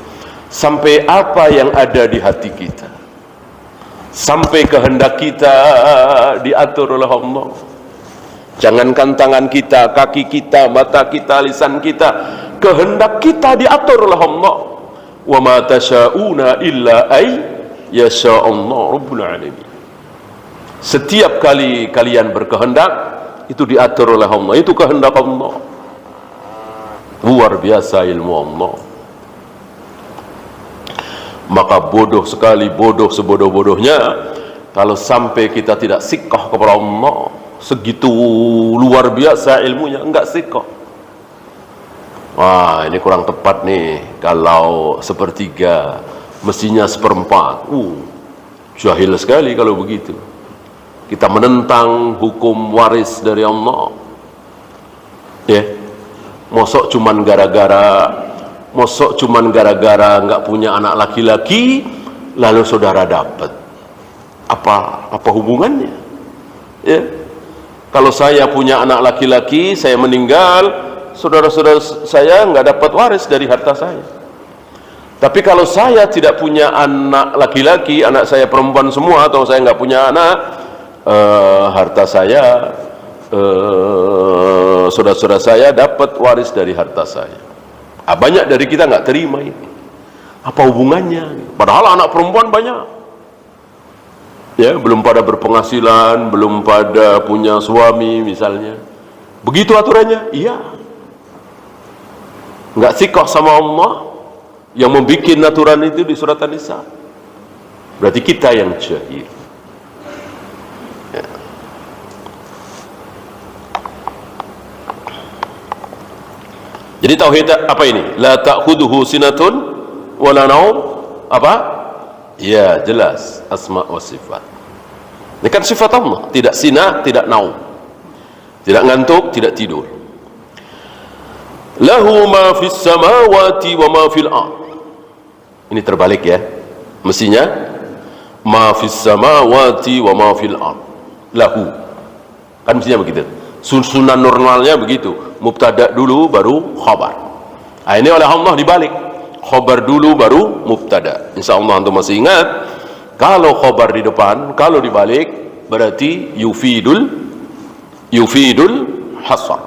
Sampai apa yang ada di hati kita, sampai kehendak kita diatur oleh Allah. Jangankan tangan kita, kaki kita, mata kita, lisan kita, kehendak kita diatur oleh Allah. Wa ma tasyauna illa ay yasha Allah rabbul alamin. Setiap kali kalian berkehendak, itu diatur oleh Allah, itu kehendak Allah. Luar biasa ilmu Allah. Maka bodoh sekali, bodoh sebodoh-bodohnya kalau sampai kita tidak siqah kepada Allah. Segitu luar biasa ilmunya, enggak siqah. Wah, ini kurang tepat nih, kalau 1/3, mestinya 1/4. Jahil sekali kalau begitu. Kita menentang hukum waris dari Allah, ya. Mosok cuman gara-gara nggak punya anak laki-laki lalu saudara dapat apa hubungannya, ya? Kalau saya punya anak laki-laki, saya meninggal, saudara-saudara saya nggak dapat waris dari harta saya. Tapi kalau saya tidak punya anak laki-laki, anak saya perempuan semua, atau saya nggak punya anak, harta saya, saudara-saudara saya dapat waris dari harta saya. Banyak dari kita nggak terima ini. Apa hubungannya? Padahal anak perempuan banyak, ya, belum pada berpenghasilan, belum pada punya suami misalnya. Begitu aturannya, iya. Nggak siqah sama Allah yang membuat aturan itu di surat An-Nisa. Berarti kita yang jahil. Ya. Jadi tauhid apa ini? La ta'khuduhu sinatun wala naum. Apa? Ya, jelas, asma wa sifat. Ini kan sifat Allah, tidak sinah, tidak naum, tidak ngantuk, tidak tidur. Lahu ma fis samawati wa ma fil ard. Ini terbalik, ya, mestinya ma fis samawati wa ma fil ard. Lahu, kan mestinya begitu. Susunan normalnya begitu, mubtada dulu baru khabar. Ini oleh Allah dibalik, khabar dulu baru mubtada. Insyaallah antum masih ingat, kalau khabar di depan, kalau dibalik berarti yufidul yufidul hasar,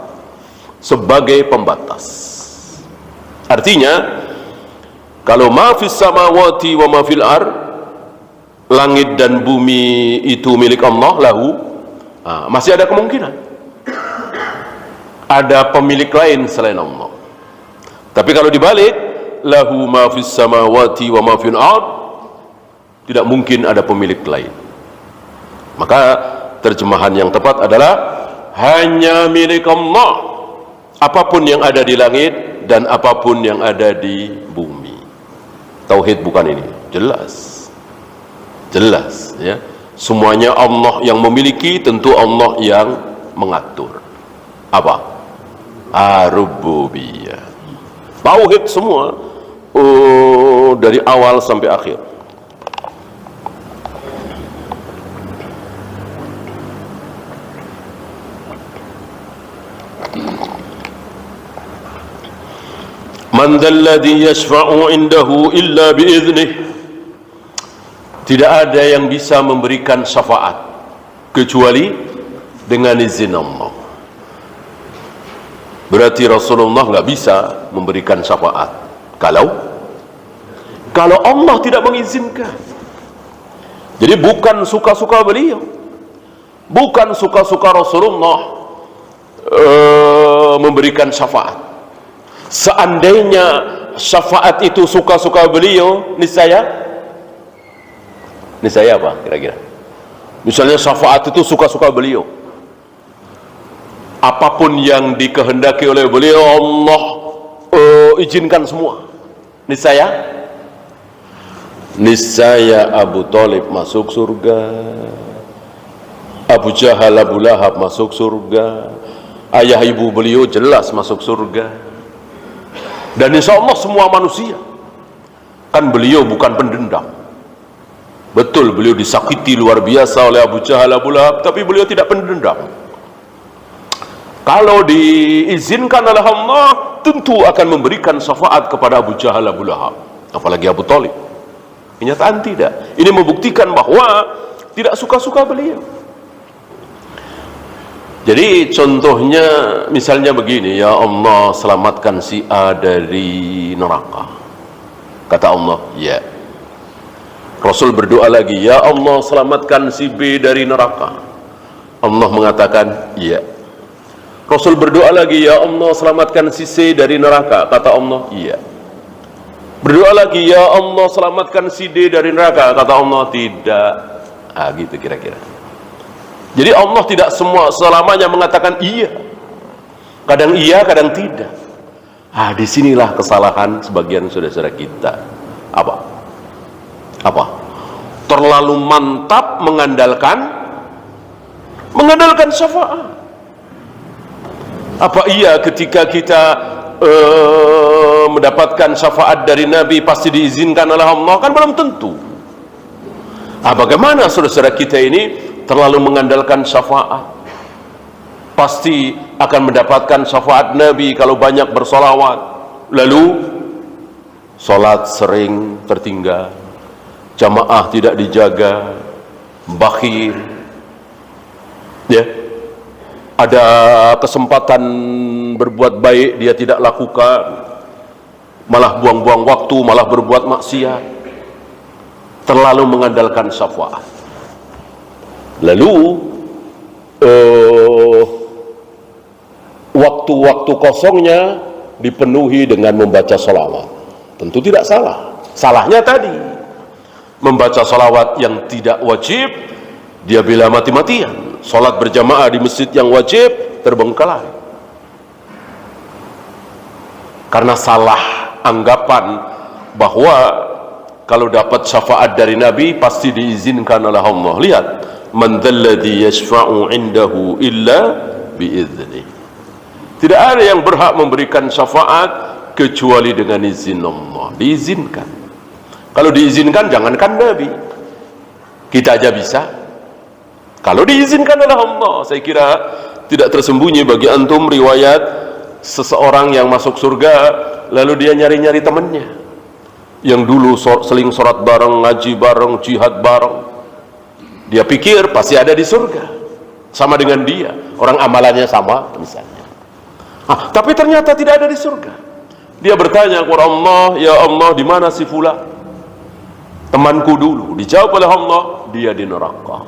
sebagai pembatas. Artinya kalau ma fis samawati wa ma fil ard, langit dan bumi itu milik Allah, lahu, masih ada kemungkinan ada pemilik lain selain Allah. Tapi kalau dibalik, lahu ma fis samawati wa ma fil ard, tidak mungkin ada pemilik lain. Maka terjemahan yang tepat adalah hanya milik Allah apapun yang ada di langit dan apapun yang ada di bumi. Tauhid bukan ini? Jelas, jelas ya. Semuanya Allah yang memiliki, tentu Allah yang mengatur. Apa? Ar-rububiyah. Tauhid semua, dari awal sampai akhir. Man dzalladzi yashfa'u 'indahu illa bi'idhnih. Tidak ada yang bisa memberikan syafaat kecuali dengan izin Allah. Berarti Rasulullah nggak bisa memberikan syafaat kalau Allah tidak mengizinkan. Jadi bukan suka-suka beliau, bukan suka-suka Rasulullah memberikan syafaat. Seandainya syafaat itu suka-suka beliau, niscaya apa kira-kira? Misalnya syafaat itu suka-suka beliau, apapun yang dikehendaki oleh beliau Allah izinkan semua, niscaya Abu Thalib masuk surga, Abu Jahal, Abu Lahab masuk surga, ayah ibu beliau jelas masuk surga, dan insya Allah semua manusia. Kan beliau bukan pendendam. Betul, beliau disakiti luar biasa oleh Abu Jahal, Abu Lahab, tapi beliau tidak pendendam. Kalau diizinkan oleh Allah, tentu akan memberikan syafaat kepada Abu Jahal, Abu Lahab, apalagi Abu Thalib. Kenyataan tidak. Ini membuktikan bahwa tidak suka-suka beliau. Jadi contohnya misalnya begini, ya Allah selamatkan si A dari neraka. Kata Allah, ya. Rasul berdoa lagi, ya Allah selamatkan si B dari neraka. Allah mengatakan, ya. Rasul berdoa lagi, ya Allah selamatkan si C dari neraka. Kata Allah, iya. Berdoa lagi, ya Allah selamatkan si D dari neraka. Kata Allah, tidak. Gitu kira-kira. Jadi Allah tidak selamanya mengatakan iya. Kadang iya, kadang tidak. Disinilah kesalahan sebagian saudara-saudara kita. Apa? Terlalu mantap mengandalkan syafaat. Apa iya ketika kita mendapatkan syafaat dari Nabi pasti diizinkan oleh Allah? Kan belum tentu. Bagaimana saudara-saudara kita ini terlalu mengandalkan syafaat? Pasti akan mendapatkan syafaat Nabi kalau banyak bersolawat, lalu sholat sering tertinggal, jamaah tidak dijaga, bakhil, ya, ada kesempatan berbuat baik dia tidak lakukan, malah buang-buang waktu, malah berbuat maksiat, terlalu mengandalkan syafaat. Lalu waktu-waktu kosongnya dipenuhi dengan membaca sholawat. Tentu tidak salah. Salahnya tadi membaca sholawat yang tidak wajib, dia bila mati-matian. Sholat berjamaah di masjid yang wajib terbengkalai karena salah anggapan bahwa kalau dapat syafaat dari Nabi pasti diizinkan oleh Allah. Lihat, man dzalladzi yashfa'u 'indahu illa bi'idznih. Tidak ada yang berhak memberikan syafaat kecuali dengan izin Allah. Diizinkan. Kalau diizinkan, jangankan Nabi, kita aja bisa. Kalau diizinkan oleh Allah, saya kira tidak tersembunyi bagi antum riwayat seseorang yang masuk surga, lalu dia nyari-nyari temannya yang dulu seling sholat bareng, ngaji bareng, jihad bareng. Dia pikir pasti ada di surga. sama dengan dia, orang amalannya sama misalnya. Tapi ternyata tidak ada di surga. Dia bertanya kepada Allah, ya Allah, di mana si fulan, temanku dulu? Dijawab oleh Allah, dia di neraka.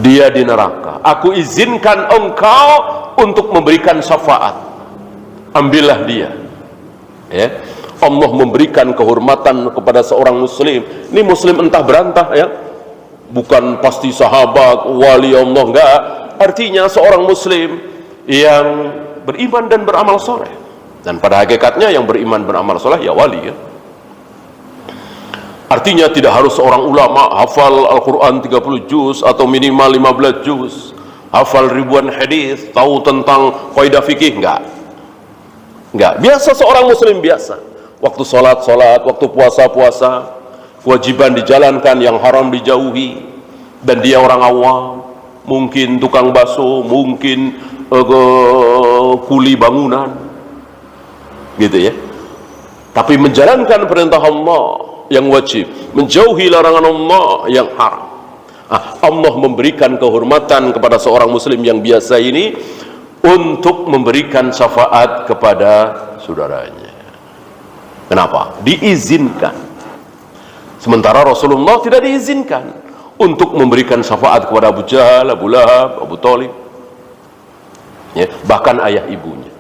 Dia di neraka. Aku izinkan engkau untuk memberikan syafaat, ambillah dia. Ya, Allah memberikan kehormatan kepada seorang muslim. Ini muslim entah berantah, ya, bukan pasti sahabat, wali Allah, enggak. Artinya seorang muslim yang beriman dan beramal soleh. Dan pada hakikatnya yang beriman beramal soleh ya wali, ya. Artinya tidak harus seorang ulama hafal Al-Quran 30 juz atau minimal 15 juz, hafal ribuan hadis, tahu tentang kaidah fikih, enggak. Biasa seorang muslim biasa. Waktu sholat, waktu puasa, kewajiban dijalankan, yang haram dijauhi. Dan dia orang awam, mungkin tukang bakso, mungkin kuli bangunan, gitu ya. Tapi menjalankan perintah Allah yang wajib, menjauhi larangan Allah yang haram. Allah memberikan kehormatan kepada seorang muslim yang biasa ini untuk memberikan syafaat kepada saudaranya. Kenapa? Diizinkan. Sementara Rasulullah tidak diizinkan untuk memberikan syafaat kepada Abu Jahal, Abu Lahab, Abu Thalib, ya, bahkan ayah ibunya.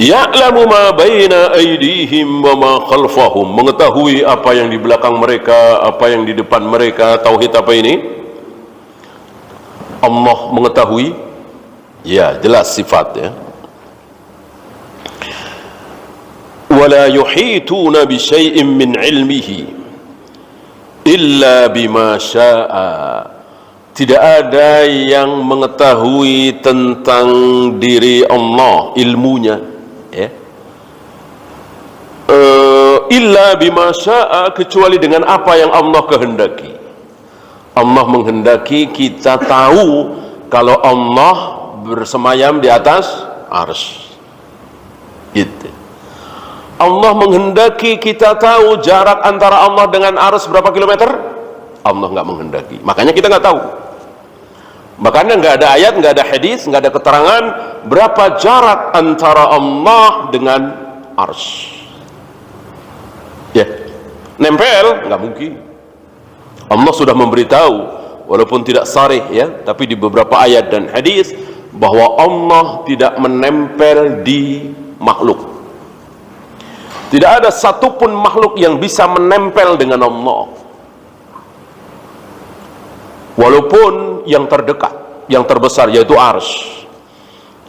Ya'lamu ma baina aydihim wa ma khalfahum, mengetahui apa yang di belakang mereka, apa yang di depan mereka. Tauhid apa ini? Allah mengetahui, ya jelas sifat, ya. Wala yuhituna bi syai'in min ilmihi illa bima syaa. Tidak ada yang mengetahui tentang diri Allah, ilmunya, ya. Illa bima syaa, kecuali dengan apa yang Allah kehendaki. Allah menghendaki kita tahu kalau Allah bersemayam di atas arsy, gitu. Allah menghendaki kita tahu jarak antara Allah dengan arsy berapa kilometer. Allah nggak menghendaki, makanya kita nggak tahu. Makanya nggak ada ayat, nggak ada hadis, nggak ada keterangan berapa jarak antara Allah dengan arsy. Ya, nempel nggak mungkin. Allah sudah memberitahu, walaupun tidak sharih, ya, tapi di beberapa ayat dan hadis, bahwa Allah tidak menempel di makhluk. Tidak ada satupun makhluk yang bisa menempel dengan Allah, walaupun yang terdekat, yang terbesar, yaitu arsy.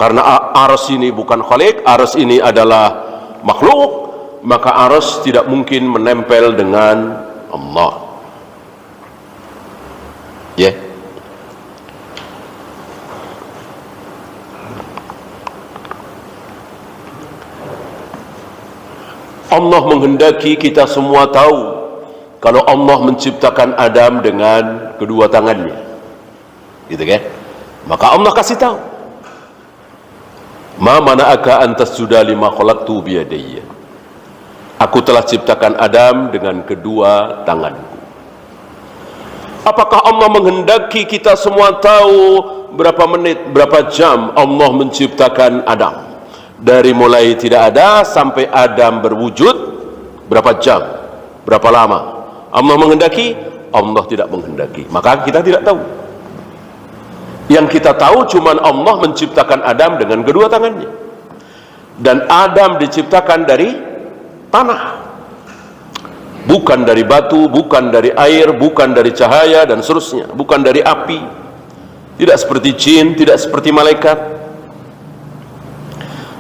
Karena arsy ini bukan khalik, arsy ini adalah makhluk, maka arsy tidak mungkin menempel dengan Allah. Ya, Allah menghendaki kita semua tahu kalau Allah menciptakan Adam dengan kedua tangannya, gitu kan? Maka Allah kasih tahu, ma mana'aka an tasjuda lima khalaqtu biyadayya. Aku telah ciptakan Adam dengan kedua tanganku. Apakah Allah menghendaki kita semua tahu berapa menit, berapa jam Allah menciptakan Adam? Dari mulai tidak ada sampai Adam berwujud, berapa jam, berapa lama? Allah menghendaki? Allah tidak menghendaki. Maka kita tidak tahu. Yang kita tahu cuma Allah menciptakan Adam dengan kedua tangannya. Dan Adam diciptakan dari tanah, bukan dari batu, bukan dari air, bukan dari cahaya dan seterusnya, bukan dari api. Tidak seperti jin, tidak seperti malaikat.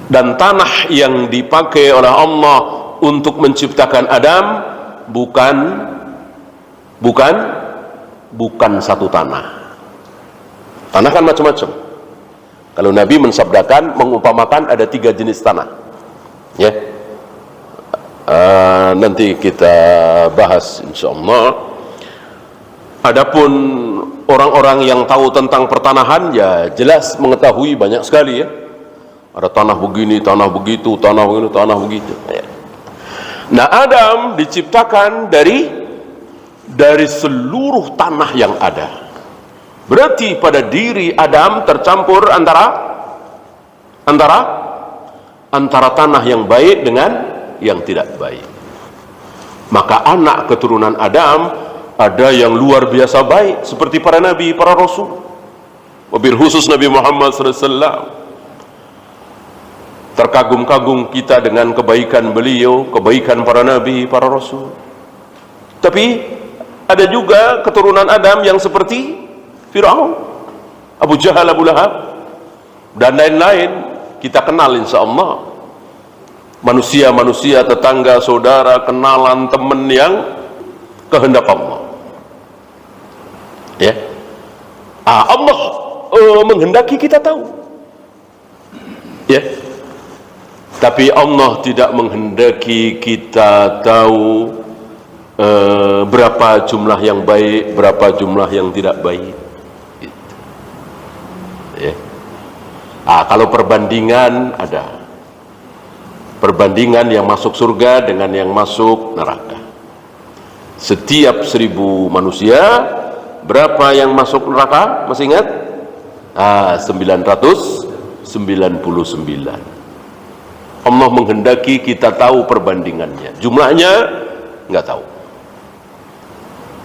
Dan tanah yang dipakai oleh Allah untuk menciptakan Adam bukan satu tanah. Tanah kan macam-macam. Kalau Nabi mensabdakan, mengumpamakan ada 3 jenis tanah, ya. Nanti kita bahas insyaallah. Adapun orang-orang yang tahu tentang pertanahan, ya jelas mengetahui banyak sekali, ya. Ada tanah begini, tanah begitu, tanah begini, tanah begitu. Nah, Adam diciptakan dari seluruh tanah yang ada. Berarti pada diri Adam tercampur antara tanah yang baik dengan yang tidak baik. Maka anak keturunan Adam ada yang luar biasa baik seperti para nabi, para rasul. Wabil khusus Nabi Muhammad SAW. Terkagum-kagum kita dengan kebaikan beliau, kebaikan para nabi, para rasul. Tapi ada juga keturunan Adam yang seperti Fir'aun, Abu Jahal, Abu Lahab, dan lain-lain. Kita kenal insya Allah manusia-manusia, tetangga, saudara, kenalan, teman yang kehendak Allah. Ya, Allah menghendaki kita tahu. Ya, tapi Allah tidak menghendaki kita tahu berapa jumlah yang baik, berapa jumlah yang tidak baik. Gitu. Ya. Kalau perbandingan ada. Perbandingan yang masuk surga dengan yang masuk neraka. Setiap 1000 manusia, berapa yang masuk neraka? Masih ingat? 999. Allah menghendaki kita tahu perbandingannya. Jumlahnya nggak tahu.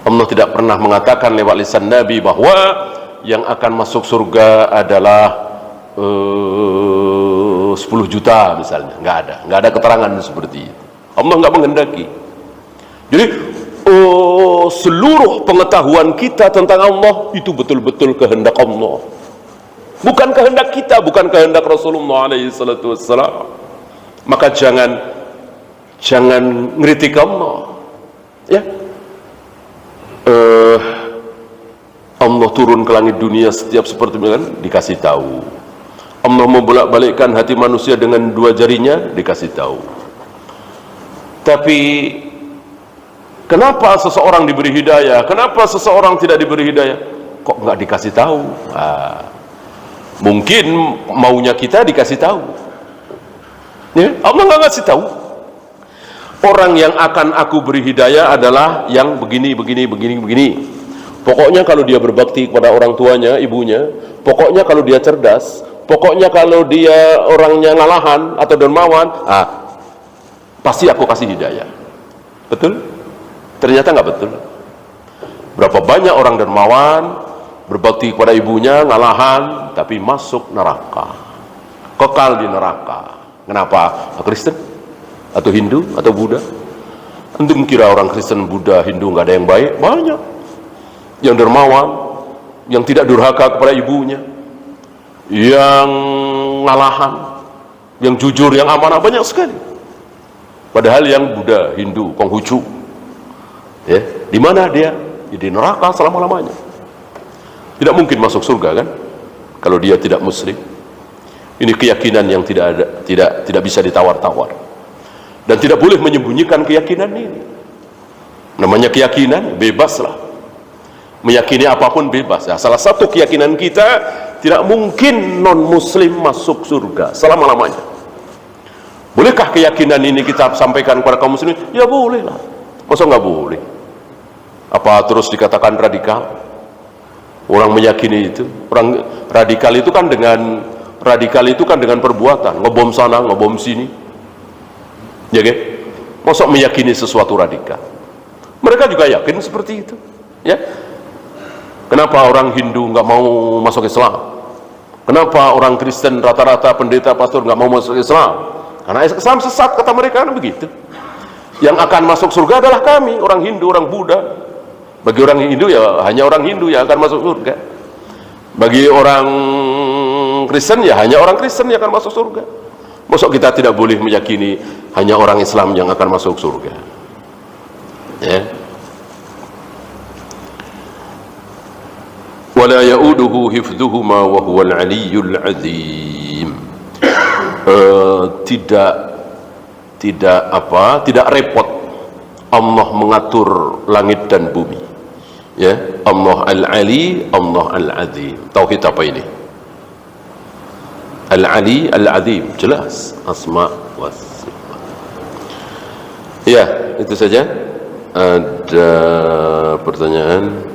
Allah tidak pernah mengatakan lewat lisan Nabi bahwa yang akan masuk surga adalah 10 juta misalnya. Nggak ada keterangan seperti itu. Allah nggak menghendaki. Jadi seluruh pengetahuan kita tentang Allah itu betul-betul kehendak Allah, bukan kehendak kita, bukan kehendak Rasulullah SAW. Maka jangan ngeritik Allah. Ya, Allah turun ke langit dunia setiap sepertiga dikasih tahu. Allah membolak-balikkan hati manusia dengan 2 jarinya, dikasih tahu. Tapi kenapa seseorang diberi hidayah, kenapa seseorang tidak diberi hidayah? Kok nggak dikasih tahu? Mungkin maunya kita dikasih tahu. Ya, Allah nggak ngasih tahu. Orang yang akan aku beri hidayah adalah yang begini. Pokoknya kalau dia berbakti kepada orang tuanya, ibunya, pokoknya kalau dia cerdas, pokoknya kalau dia orangnya ngalahan atau dermawan, pasti aku kasih hidayah. Betul? Ternyata nggak betul. Berapa banyak orang dermawan, berbakti kepada ibunya, ngalahan, tapi masuk neraka, kekal di neraka. Kenapa? Kristen? Atau Hindu? Atau Buddha? Antum kira orang Kristen, Buddha, Hindu nggak ada yang baik? Banyak. Yang dermawan, yang tidak durhaka kepada ibunya, yang ngalahan, yang jujur, yang amanah, banyak sekali. Padahal yang Buddha, Hindu, Konghucu, ya, di mana dia? Di neraka selama-lamanya. Tidak mungkin masuk surga kan kalau dia tidak muslim. Ini keyakinan yang tidak bisa ditawar-tawar, dan tidak boleh menyembunyikan keyakinan ini. Namanya keyakinan, bebaslah, meyakini apapun bebas. Salah satu keyakinan kita, tidak mungkin non muslim masuk surga selama-lamanya. Bolehkah keyakinan ini kita sampaikan kepada kaum muslimin? Ya boleh lah. Masa nggak boleh? Apa terus dikatakan radikal? Orang meyakini itu, orang radikal itu kan dengan perbuatan, ngebom sana, ngebom sini, ya kan? Masa meyakini sesuatu radikal? Mereka juga yakin seperti itu, ya. Kenapa orang Hindu nggak mau masuk Islam? Kenapa orang Kristen rata-rata pendeta pastor nggak mau masuk Islam? Karena Islam sesat, kata mereka, kan begitu. Yang akan masuk surga adalah kami, orang Hindu, orang Buddha. Bagi orang Hindu ya hanya orang Hindu yang akan masuk surga. Bagi orang Kristen ya hanya orang Kristen yang akan masuk surga. Maksud kita tidak boleh meyakini hanya orang Islam yang akan masuk surga. Ya. Wala ya'uduhu hifdhuhuma wa huwal 'aliyyul 'azim. Tidak repot Allah mengatur langit dan bumi. Ya, Allah Al-Ali, Allah Al-Azim. Tauhid apa ini? Al-Ali, Al-Azim, jelas asma wa sifat. Ya, itu saja. Ada pertanyaan?